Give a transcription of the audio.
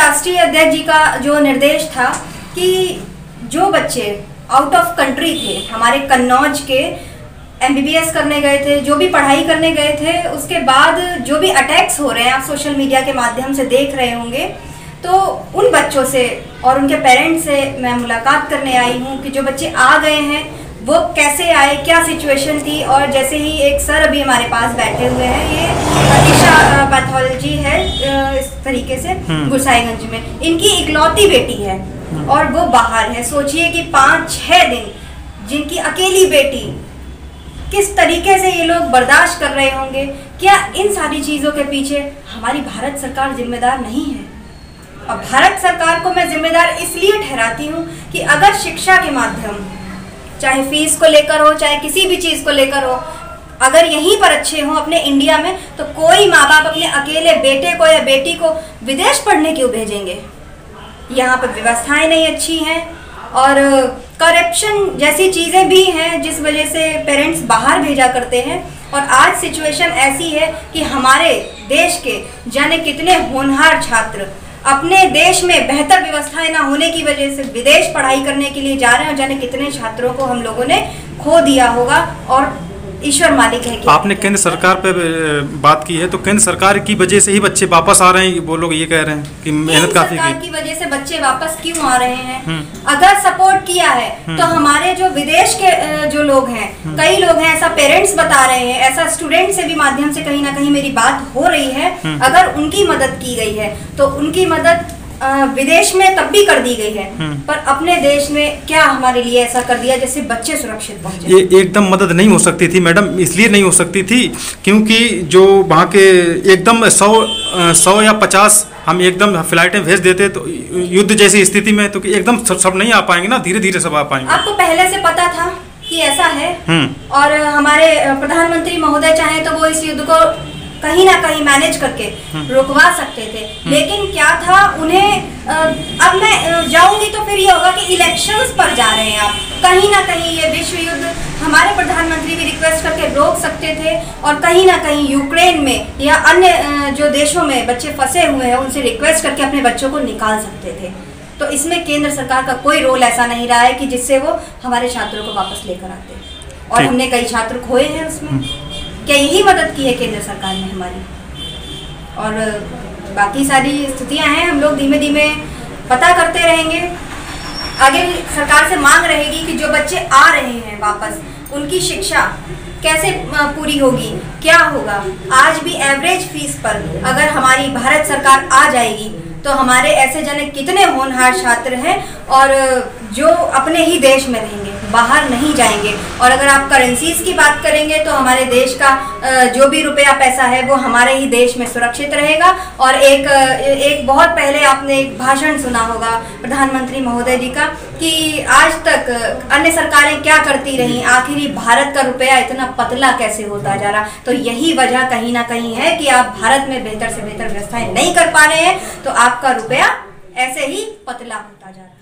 राष्ट्रीय अध्यक्ष जी का जो निर्देश था कि जो बच्चे आउट ऑफ कंट्री थे, हमारे कन्नौज के MBBS करने गए थे, जो भी पढ़ाई करने गए थे, उसके बाद जो भी अटैक्स हो रहे हैं, आप सोशल मीडिया के माध्यम से देख रहे होंगे, तो उन बच्चों से और उनके पेरेंट्स से मैं मुलाकात करने आई हूँ कि जो बच्चे आ गए हैं वो कैसे आए, क्या सिचुएशन थी। और जैसे ही एक सर अभी हमारे पास बैठे हुए हैं, ये ईशा पैथोलॉजी है इस तरीके से गुसाईगंज में, इनकी इकलौती बेटी है और वो बाहर है। सोचिए कि 5-6 दिन जिनकी अकेली बेटी, किस तरीके से ये लोग बर्दाश्त कर रहे होंगे। क्या इन सारी चीज़ों के पीछे हमारी भारत सरकार जिम्मेदार नहीं है? और भारत सरकार को मैं जिम्मेदार इसलिए ठहराती हूँ कि अगर शिक्षा के माध्यम, चाहे फीस को लेकर हो, चाहे किसी भी चीज़ को लेकर हो, अगर यहीं पर अच्छे हों अपने इंडिया में, तो कोई माँ बाप अपने अकेले बेटे को या बेटी को विदेश पढ़ने क्यों भेजेंगे? यहाँ पर व्यवस्थाएं नहीं अच्छी हैं और करप्शन जैसी चीज़ें भी हैं जिस वजह से पेरेंट्स बाहर भेजा करते हैं। और आज सिचुएशन ऐसी है कि हमारे देश के जाने कितने होनहार छात्र अपने देश में बेहतर व्यवस्थाएं ना होने की वजह से विदेश पढ़ाई करने के लिए जा रहे हैं और जाने कितने छात्रों को हम लोगों ने खो दिया होगा। और ईश्वर मालिक है कि आपने केंद्र सरकार पे बात की है, तो केंद्र सरकार की वजह से ही बच्चे वापस आ रहे हैं, वो लोग ये कह रहे हैं कि मेहनत काफी सरकार की वजह से बच्चे वापस क्यों आ रहे हैं? अगर सपोर्ट किया है तो हमारे जो विदेश के जो लोग हैं, कई लोग हैं, ऐसा पेरेंट्स बता रहे हैं, ऐसा स्टूडेंट से भी माध्यम से कहीं ना कहीं मेरी बात हो रही है, अगर उनकी मदद की गई है तो उनकी मदद विदेश में तब भी कर दी गई है, पर अपने देश में क्या हमारे लिए ऐसा कर दिया जिससे बच्चे सुरक्षित पहुंचे? ये एकदम मदद नहीं हो सकती थी मैडम, इसलिए नहीं हो सकती थी क्योंकि जो वहाँ के एकदम 100 या 50 हम एकदम फ्लाइटें भेज देते तो युद्ध जैसी स्थिति में तो एकदम सब नहीं आ पाएंगे ना, धीरे धीरे सब आ पाएंगे। आपको पहले से पता था कि ऐसा है और हमारे प्रधानमंत्री महोदय चाहे तो वो इस युद्ध को कहीं ना कहीं मैनेज करके रुकवा सकते थे, लेकिन क्या था उन्हें अब मैं जाऊंगी तो फिर ये होगा कि इलेक्शंस पर जा रहे हैं आप, कहीं ना कहीं ये विश्व युद्ध हमारे प्रधानमंत्री भी रिक्वेस्ट करके रोक सकते थे और कहीं ना कहीं यूक्रेन में या अन्य जो देशों में बच्चे फंसे हुए हैं उनसे रिक्वेस्ट करके अपने बच्चों को निकाल सकते थे। तो इसमें केंद्र सरकार का कोई रोल ऐसा नहीं रहा है कि जिससे वो हमारे छात्रों को वापस लेकर आते, और हमने कई छात्र खोए हैं उसमें। क्या यही मदद की है केंद्र सरकार ने हमारी? और बाकी सारी स्थितियां हैं, हम लोग धीमे धीमे पता करते रहेंगे। आगे सरकार से मांग रहेगी कि जो बच्चे आ रहे हैं वापस, उनकी शिक्षा कैसे पूरी होगी, क्या होगा। आज भी एवरेज फीस पर अगर हमारी भारत सरकार आ जाएगी तो हमारे ऐसे जाने कितने होनहार छात्र हैं और जो अपने ही देश में रहेंगे, बाहर नहीं जाएंगे। और अगर आप करेंसीज की बात करेंगे तो हमारे देश का जो भी रुपया पैसा है वो हमारे ही देश में सुरक्षित रहेगा। और एक बहुत पहले आपने एक भाषण सुना होगा प्रधानमंत्री महोदय जी का कि आज तक अन्य सरकारें क्या करती रहीं, आखिर भारत का रुपया इतना पतला कैसे होता जा रहा। तो यही वजह कहीं ना कहीं है कि आप भारत में बेहतर से बेहतर व्यवस्थाएं नहीं कर पा रहे हैं, तो आपका रुपया ऐसे ही पतला होता जा रहा है।